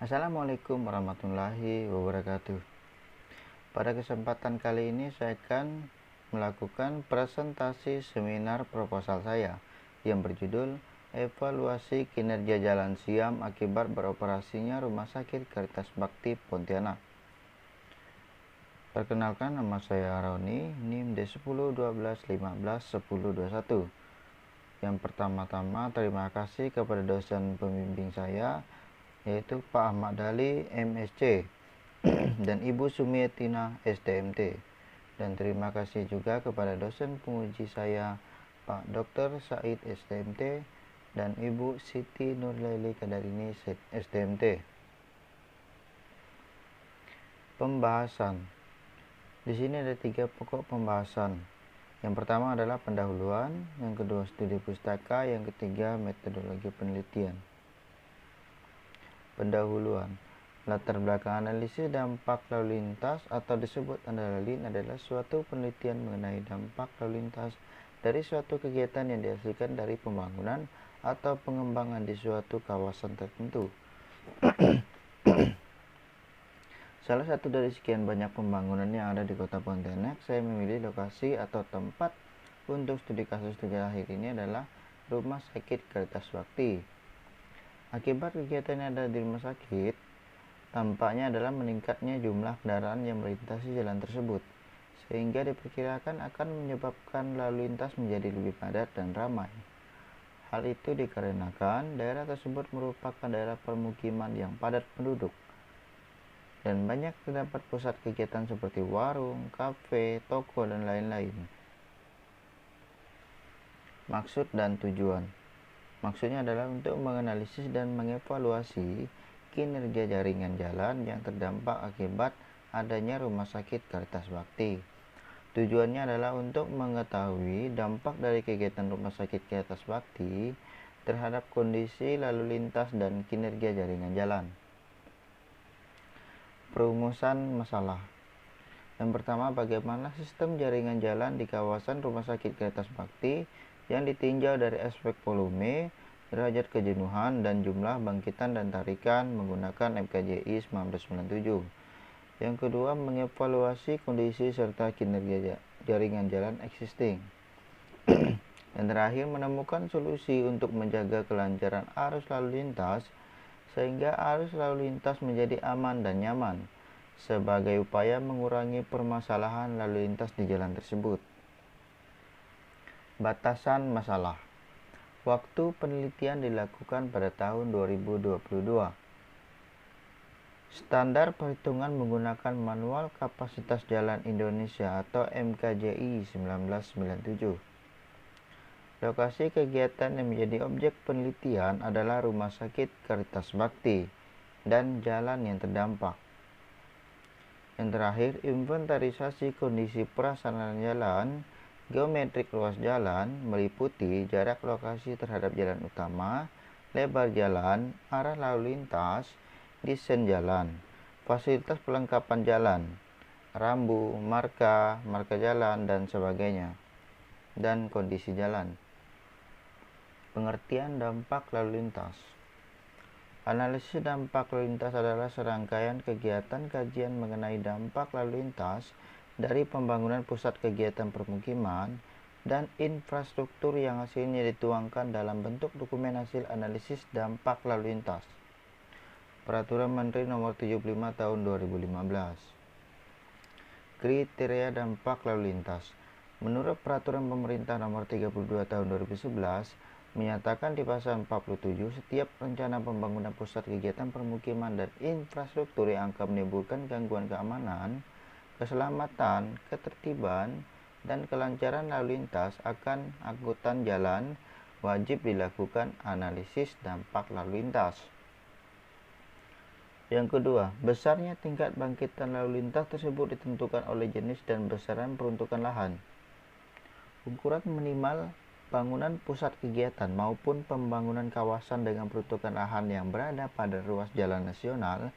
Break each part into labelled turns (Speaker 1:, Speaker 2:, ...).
Speaker 1: Assalamualaikum warahmatullahi wabarakatuh. Pada kesempatan kali ini saya akan melakukan presentasi seminar proposal saya yang berjudul Evaluasi Kinerja Jalan Siam Akibat Beroperasinya Rumah Sakit Caritas Bakti Pontianak. Perkenalkan, nama saya Roni, NIM D1012151021. Yang pertama-tama terima kasih kepada dosen pembimbing saya, yaitu Pak Ahmad Dali MSc dan Ibu Sumietina STMT. Dan terima kasih juga kepada dosen penguji saya, Pak Dr. Said STMT dan Ibu Siti Nurlaili Kadarini STMT. Pembahasan. Di sini ada 3 pokok pembahasan. Yang pertama adalah pendahuluan, yang kedua studi pustaka, yang ketiga metodologi penelitian. Pendahuluan. Latar belakang analisis dampak lalu lintas atau disebut antara lain adalah suatu penelitian mengenai dampak lalu lintas dari suatu kegiatan yang dihasilkan dari pembangunan atau pengembangan di suatu kawasan tertentu. Salah satu dari sekian banyak pembangunan yang ada di Kota Pontianak, saya memilih lokasi atau tempat untuk studi kasus terakhir ini adalah Rumah Sakit Caritas Bakti. Akibat kegiatan yang ada di rumah sakit, tampaknya adalah meningkatnya jumlah kendaraan yang melintasi jalan tersebut, sehingga diperkirakan akan menyebabkan lalu lintas menjadi lebih padat dan ramai. Hal itu dikarenakan daerah tersebut merupakan daerah permukiman yang padat penduduk, dan banyak terdapat pusat kegiatan seperti warung, kafe, toko, dan lain-lain. Maksud dan tujuan. Maksudnya adalah untuk menganalisis dan mengevaluasi kinerja jaringan jalan yang terdampak akibat adanya Rumah Sakit Caritas Bakti. Tujuannya adalah untuk mengetahui dampak dari kegiatan Rumah Sakit Caritas Bakti terhadap kondisi lalu lintas dan kinerja jaringan jalan. Perumusan masalah. Yang pertama, bagaimana sistem jaringan jalan di kawasan Rumah Sakit Caritas Bakti yang ditinjau dari aspek volume, derajat kejenuhan, dan jumlah bangkitan dan tarikan menggunakan MKJI 1997. Yang kedua, mengevaluasi kondisi serta kinerja jaringan jalan existing. Dan terakhir, menemukan solusi untuk menjaga kelancaran arus lalu lintas sehingga arus lalu lintas menjadi aman dan nyaman sebagai upaya mengurangi permasalahan lalu lintas di jalan tersebut. Batasan masalah. Waktu penelitian dilakukan pada tahun 2022. Standar perhitungan menggunakan Manual Kapasitas Jalan Indonesia atau MKJI 1997. Lokasi kegiatan yang menjadi objek penelitian adalah Rumah Sakit Caritas Bakti dan jalan yang terdampak. Yang terakhir, inventarisasi kondisi prasarana jalan. Geometrik luas jalan meliputi jarak lokasi terhadap jalan utama, lebar jalan, arah lalu lintas, desain jalan, fasilitas pelengkapan jalan, rambu, marka jalan, dan sebagainya, dan kondisi jalan. Pengertian dampak lalu lintas. Analisis dampak lalu lintas adalah serangkaian kegiatan kajian mengenai dampak lalu lintas dari pembangunan pusat kegiatan permukiman dan infrastruktur yang hasilnya dituangkan dalam bentuk dokumen hasil analisis dampak lalu lintas. Peraturan Menteri Nomor 75 Tahun 2015. Kriteria dampak lalu lintas. Menurut Peraturan Pemerintah Nomor 32 Tahun 2011, menyatakan di pasal 47 setiap rencana pembangunan pusat kegiatan permukiman dan infrastruktur yang akan menimbulkan gangguan keamanan, keselamatan, ketertiban, dan kelancaran lalu lintas akan angkutan jalan wajib dilakukan analisis dampak lalu lintas. Yang kedua, besarnya tingkat bangkitan lalu lintas tersebut ditentukan oleh jenis dan besaran peruntukan lahan. Ukuran minimal bangunan pusat kegiatan maupun pembangunan kawasan dengan peruntukan lahan yang berada pada ruas jalan nasional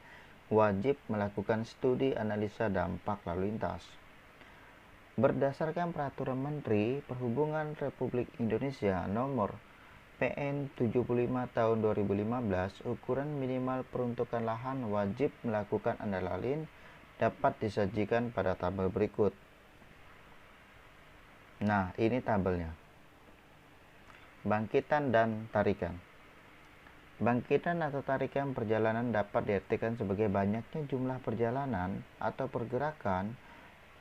Speaker 1: wajib melakukan studi analisa dampak lalu lintas. Berdasarkan Peraturan Menteri Perhubungan Republik Indonesia Nomor PN 75 tahun 2015, ukuran minimal peruntukan lahan wajib melakukan andalalin dapat disajikan pada tabel berikut. Nah, ini tabelnya. Bangkitan dan tarikan. Bangkitan atau tarikan perjalanan dapat diartikan sebagai banyaknya jumlah perjalanan atau pergerakan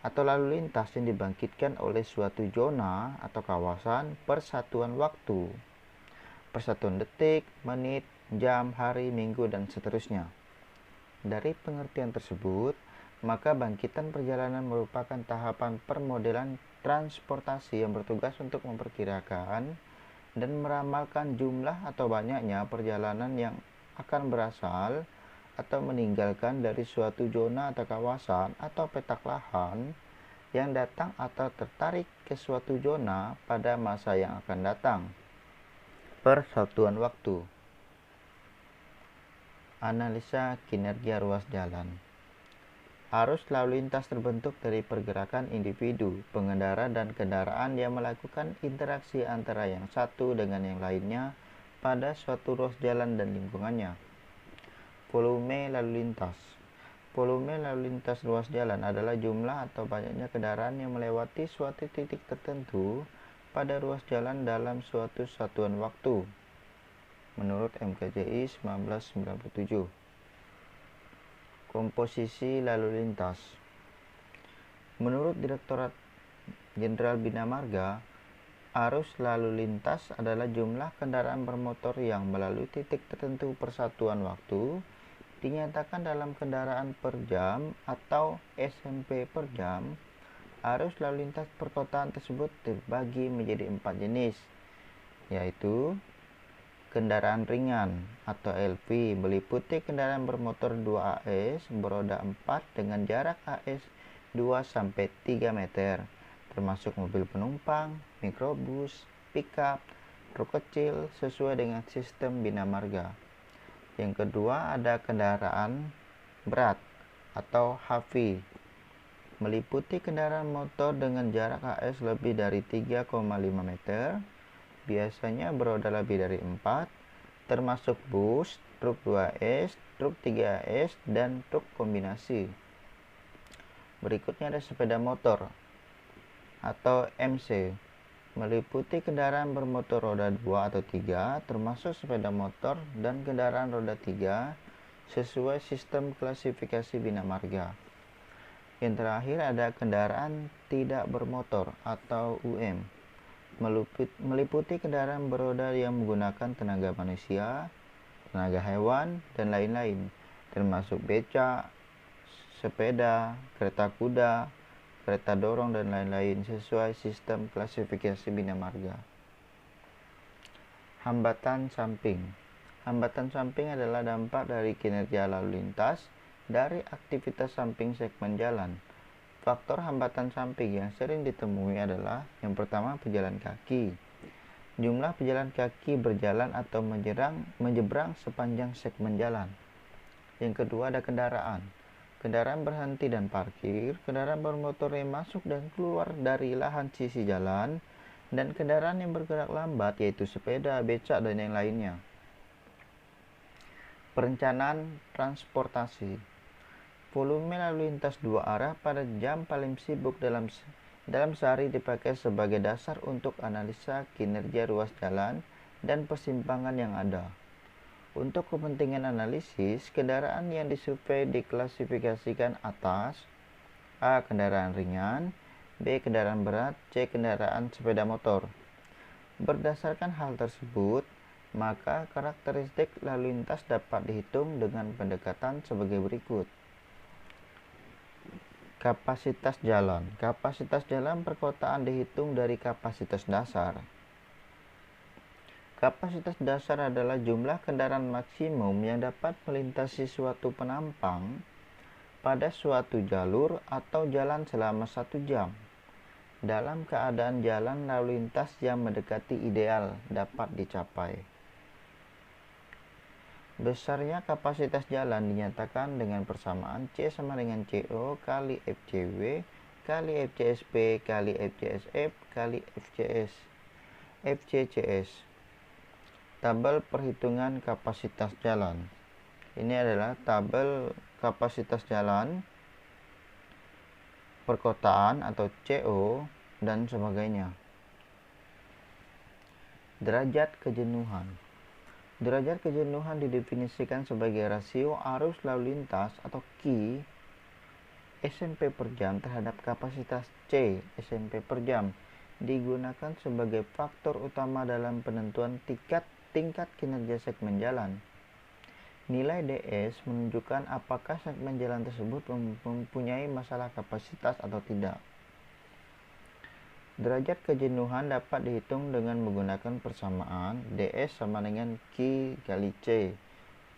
Speaker 1: atau lalu lintas yang dibangkitkan oleh suatu zona atau kawasan per satuan waktu, per satuan detik, menit, jam, hari, minggu, dan seterusnya. Dari pengertian tersebut, maka bangkitan perjalanan merupakan tahapan permodelan transportasi yang bertugas untuk memperkirakan dan meramalkan jumlah atau banyaknya perjalanan yang akan berasal atau meninggalkan dari suatu zona atau kawasan atau petak lahan yang datang atau tertarik ke suatu zona pada masa yang akan datang per satuan waktu. Analisa kinerja ruas jalan. Arus lalu lintas terbentuk dari pergerakan individu, pengendara, dan kendaraan yang melakukan interaksi antara yang satu dengan yang lainnya pada suatu ruas jalan dan lingkungannya. Volume lalu lintas. Volume lalu lintas ruas jalan adalah jumlah atau banyaknya kendaraan yang melewati suatu titik tertentu pada ruas jalan dalam suatu satuan waktu, menurut MKJI 1997. Komposisi lalu lintas. Menurut Direktorat Jenderal Bina Marga, arus lalu lintas adalah jumlah kendaraan bermotor yang melalui titik tertentu per satuan waktu, dinyatakan dalam kendaraan per jam atau SMP per jam. Arus lalu lintas perkotaan tersebut terbagi menjadi 4 jenis, yaitu kendaraan ringan atau LV meliputi kendaraan bermotor 2AS beroda 4 dengan jarak AS 2-3 meter, termasuk mobil penumpang, mikrobus, pickup, truk kecil sesuai dengan sistem Bina Marga. Yang kedua ada kendaraan berat atau HV meliputi kendaraan motor dengan jarak AS lebih dari 3,5 meter, biasanya beroda lebih dari 4, termasuk bus, truk 2S, truk 3S, dan truk kombinasi. Berikutnya ada sepeda motor atau MC, meliputi kendaraan bermotor roda 2 atau 3, termasuk sepeda motor dan kendaraan roda 3, sesuai sistem klasifikasi Bina Marga. Yang terakhir ada kendaraan tidak bermotor atau UM, meliputi kendaraan beroda yang menggunakan tenaga manusia, tenaga hewan, dan lain-lain, termasuk becak, sepeda, kereta kuda, kereta dorong, dan lain-lain sesuai sistem klasifikasi Bina Marga. Hambatan samping. Hambatan samping adalah dampak dari kinerja lalu lintas dari aktivitas samping segmen jalan. Faktor hambatan samping yang sering ditemui adalah yang pertama pejalan kaki. Jumlah pejalan kaki berjalan atau menyeberang sepanjang segmen jalan. Yang kedua ada kendaraan. Kendaraan berhenti dan parkir, kendaraan bermotor yang masuk dan keluar dari lahan sisi jalan, dan kendaraan yang bergerak lambat yaitu sepeda, becak, dan yang lainnya. Perencanaan transportasi. Volume lalu lintas dua arah pada jam paling sibuk dalam sehari dipakai sebagai dasar untuk analisa kinerja ruas jalan dan persimpangan yang ada. Untuk kepentingan analisis, kendaraan yang disurvei diklasifikasikan atas: A. Kendaraan ringan, B. Kendaraan berat, C. Kendaraan sepeda motor. Berdasarkan hal tersebut, maka karakteristik lalu lintas dapat dihitung dengan pendekatan sebagai berikut. Kapasitas jalan. Kapasitas jalan perkotaan dihitung dari kapasitas dasar. Kapasitas dasar adalah jumlah kendaraan maksimum yang dapat melintasi suatu penampang pada suatu jalur atau jalan selama 1 jam. Dalam keadaan jalan lalu lintas yang mendekati ideal dapat dicapai. Besarnya kapasitas jalan dinyatakan dengan persamaan C sama dengan CO kali FCW kali FCSP kali FCSF kali FCS FCCS. Tabel perhitungan kapasitas jalan. Ini adalah tabel kapasitas jalan perkotaan atau CO dan sebagainya. Derajat kejenuhan. Derajat kejenuhan didefinisikan sebagai rasio arus lalu lintas atau Q SMP per jam terhadap kapasitas C SMP per jam, digunakan sebagai faktor utama dalam penentuan tingkat kinerja segmen jalan. Nilai DS menunjukkan apakah segmen jalan tersebut mempunyai masalah kapasitas atau tidak. Derajat kejenuhan dapat dihitung dengan menggunakan persamaan DS sama dengan Q kali C,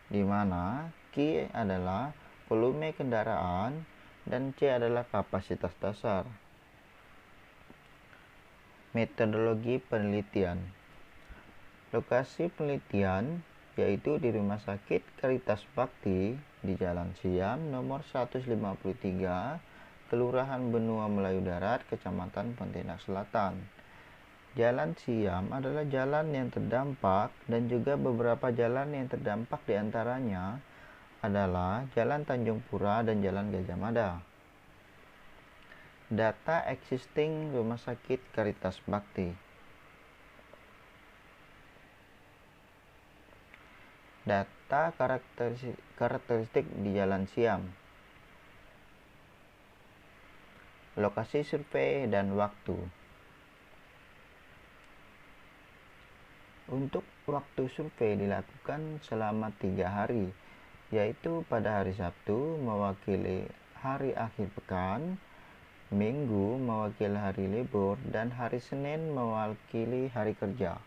Speaker 1: di mana Q adalah volume kendaraan dan C adalah kapasitas dasar. Metodologi penelitian. Lokasi penelitian yaitu di Rumah Sakit Caritas Bakti di Jalan Siam nomor 153, Kelurahan Benua Melayu Darat, Kecamatan Pontianak Selatan. Jalan Siam adalah jalan yang terdampak dan juga beberapa jalan yang terdampak diantaranya adalah Jalan Tanjung Pura dan Jalan Gajah Mada. Data existing Rumah Sakit Caritas Bakti. Data karakteristik di Jalan Siam. Lokasi survei dan waktu. Untuk waktu survei dilakukan selama 3 hari, yaitu pada hari Sabtu mewakili hari akhir pekan, Minggu mewakili hari libur, dan hari Senin mewakili hari kerja.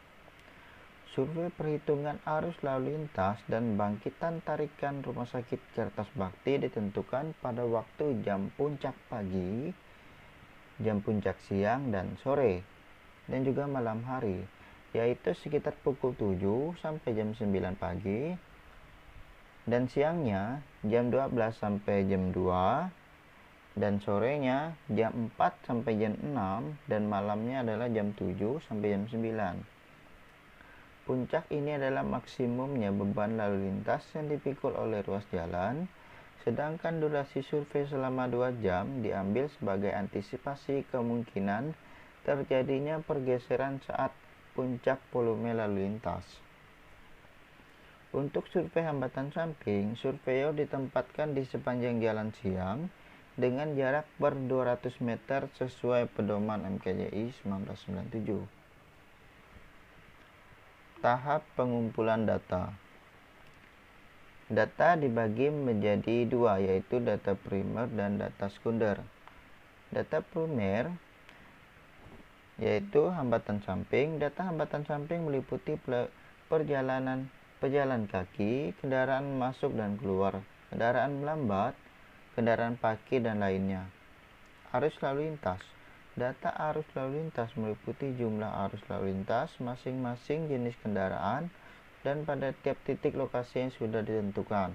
Speaker 1: Survei perhitungan arus lalu lintas dan bangkitan tarikan Rumah Sakit Caritas Bakti ditentukan pada waktu jam puncak pagi, jam puncak siang dan sore, dan juga malam hari, yaitu sekitar pukul 7 sampai jam 9 pagi, dan siangnya jam 12 sampai jam 2, dan sorenya jam 4 sampai jam 6, dan malamnya adalah jam 7 sampai jam 9. Puncak ini adalah maksimumnya beban lalu lintas yang dipikul oleh ruas jalan, sedangkan durasi survei selama 2 jam diambil sebagai antisipasi kemungkinan terjadinya pergeseran saat puncak volume lalu lintas. Untuk survei hambatan samping, surveyor ditempatkan di sepanjang Jalan Siam dengan jarak per 200 meter sesuai pedoman MKJI 1997. Tahap pengumpulan data. Data dibagi menjadi 2, yaitu data primer dan data sekunder. Data primer yaitu hambatan samping. Data hambatan samping meliputi pejalan kaki, kendaraan masuk dan keluar, kendaraan melambat, kendaraan parkir, dan lainnya. Arus lalu lintas. Data arus lalu lintas meliputi jumlah arus lalu lintas masing-masing jenis kendaraan dan pada tiap titik lokasi yang sudah ditentukan.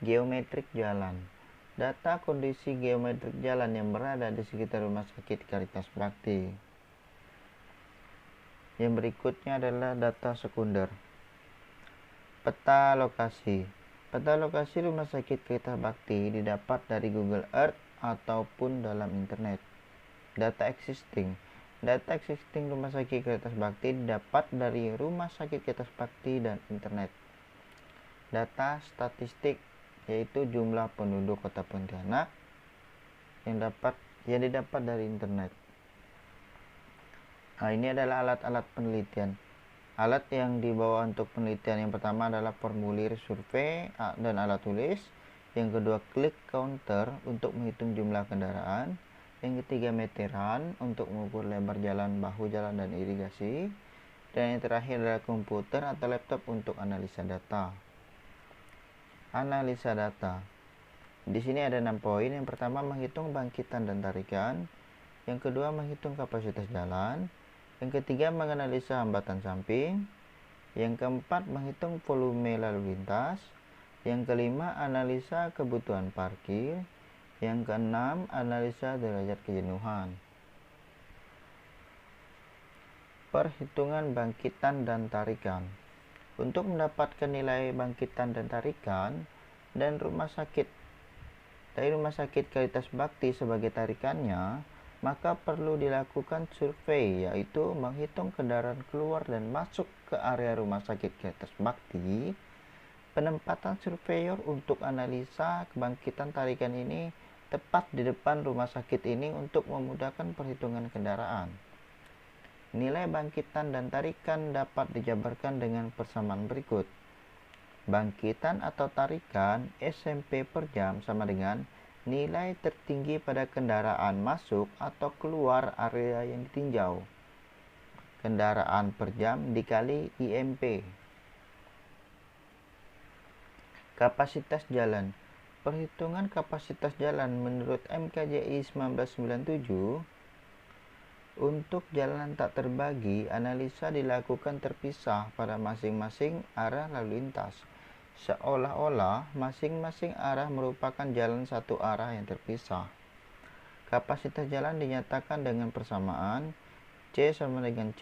Speaker 1: Geometrik jalan. Data kondisi geometrik jalan yang berada di sekitar Rumah Sakit Caritas Bakti. Yang berikutnya adalah data sekunder. Peta lokasi. Peta lokasi Rumah Sakit Caritas Bakti didapat dari Google Earth ataupun dalam internet. Data existing. Data existing Rumah Sakit Caritas Bakti didapat dari Rumah Sakit Caritas Bakti dan internet. Data statistik, yaitu jumlah penduduk Kota Pontianak yang didapat dari internet. Nah, ini adalah alat-alat penelitian. Alat yang dibawa untuk penelitian yang pertama adalah formulir survei dan alat tulis. Yang kedua, klik counter untuk menghitung jumlah kendaraan. Yang ketiga, meteran untuk mengukur lebar jalan, bahu jalan, dan irigasi. Dan yang terakhir adalah komputer atau laptop untuk analisa data. Analisa data. Di sini ada 6 poin. Yang pertama, menghitung bangkitan dan tarikan. Yang kedua, menghitung kapasitas jalan. Yang ketiga, menganalisa hambatan samping. Yang keempat, menghitung volume lalu lintas. Yang kelima, analisa kebutuhan parkir. Yang keenam, analisa derajat kejenuhan. Perhitungan bangkitan dan tarikan. Untuk mendapatkan nilai bangkitan dan tarikan dari rumah sakit Kalitas Bakti sebagai tarikannya, maka perlu dilakukan survei, yaitu menghitung kendaraan keluar dan masuk ke area rumah sakit Kalitas Bakti. Penempatan surveyor untuk analisa kebangkitan tarikan ini tepat di depan rumah sakit ini untuk memudahkan perhitungan kendaraan. Nilai bangkitan dan tarikan dapat dijabarkan dengan persamaan berikut. Bangkitan atau tarikan SMP per jam sama dengan nilai tertinggi pada kendaraan masuk atau keluar area yang ditinjau. Kendaraan per jam dikali IMP. Kapasitas jalan. Perhitungan kapasitas jalan menurut MKJI 1997. Untuk jalan tak terbagi, analisa dilakukan terpisah pada masing-masing arah lalu lintas, seolah-olah masing-masing arah merupakan jalan satu arah yang terpisah. Kapasitas jalan dinyatakan dengan persamaan C sama dengan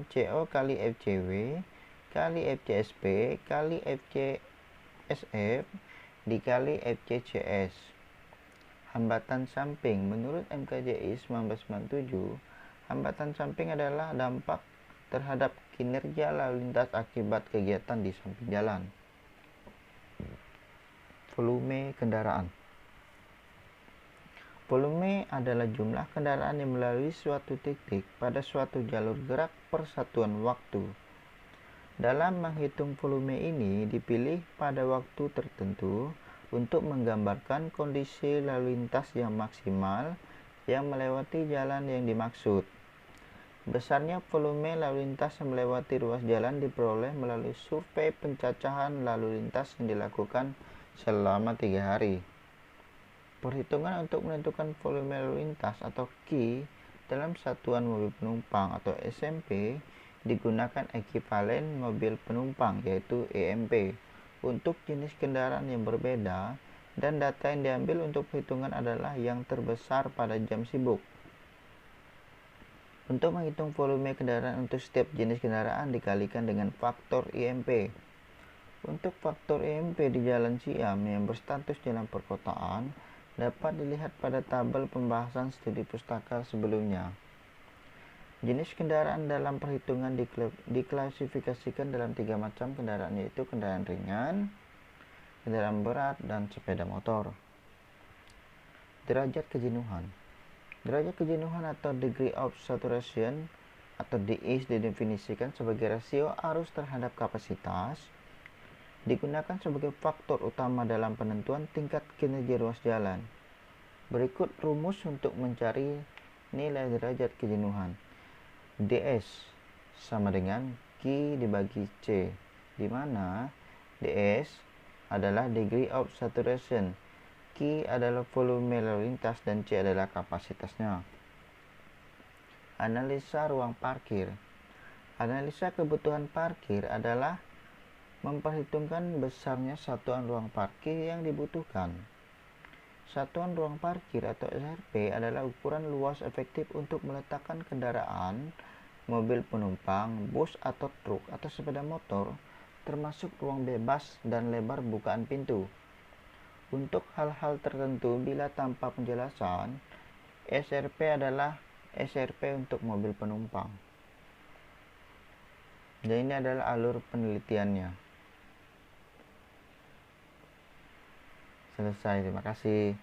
Speaker 1: CO kali FCW kali FCSP kali FCSF dikali FCCS. Hambatan samping. Menurut MKJI 1997, hambatan samping adalah dampak terhadap kinerja lalu lintas akibat kegiatan di samping jalan. Volume kendaraan. Volume adalah jumlah kendaraan yang melalui suatu titik pada suatu jalur gerak per satuan waktu. Dalam menghitung volume ini dipilih pada waktu tertentu untuk menggambarkan kondisi lalu lintas yang maksimal yang melewati jalan yang dimaksud. Besarnya volume lalu lintas yang melewati ruas jalan diperoleh melalui survei pencacahan lalu lintas yang dilakukan selama 3 hari. Perhitungan untuk menentukan volume lalu lintas atau Q dalam satuan mobil penumpang atau SMP digunakan ekivalen mobil penumpang yaitu EMP. Untuk jenis kendaraan yang berbeda dan data yang diambil untuk perhitungan adalah yang terbesar pada jam sibuk. Untuk menghitung volume kendaraan untuk setiap jenis kendaraan dikalikan dengan faktor IMP. Untuk faktor IMP di jalan Siam yang berstatus jalan perkotaan dapat dilihat pada tabel pembahasan studi pustaka sebelumnya. Jenis kendaraan dalam perhitungan diklasifikasikan dalam 3 macam kendaraan, yaitu kendaraan ringan, kendaraan berat, dan sepeda motor. Derajat kejenuhan. Derajat kejenuhan atau degree of saturation atau DIS didefinisikan sebagai rasio arus terhadap kapasitas, digunakan sebagai faktor utama dalam penentuan tingkat kinerja ruas jalan. Berikut rumus untuk mencari nilai derajat kejenuhan. DS sama dengan Q dibagi C, di mana DS adalah degree of saturation, Q adalah volume lalu lintas, dan C adalah kapasitasnya. Analisa ruang parkir. Analisa kebutuhan parkir adalah memperhitungkan besarnya satuan ruang parkir yang dibutuhkan. Satuan ruang parkir atau SRP adalah ukuran luas efektif untuk meletakkan kendaraan, mobil penumpang, bus atau truk atau sepeda motor, termasuk ruang bebas dan lebar bukaan pintu. Untuk hal-hal tertentu bila tanpa penjelasan, SRP adalah SRP untuk mobil penumpang. Dan ini adalah alur penelitiannya. Selesai, terima kasih.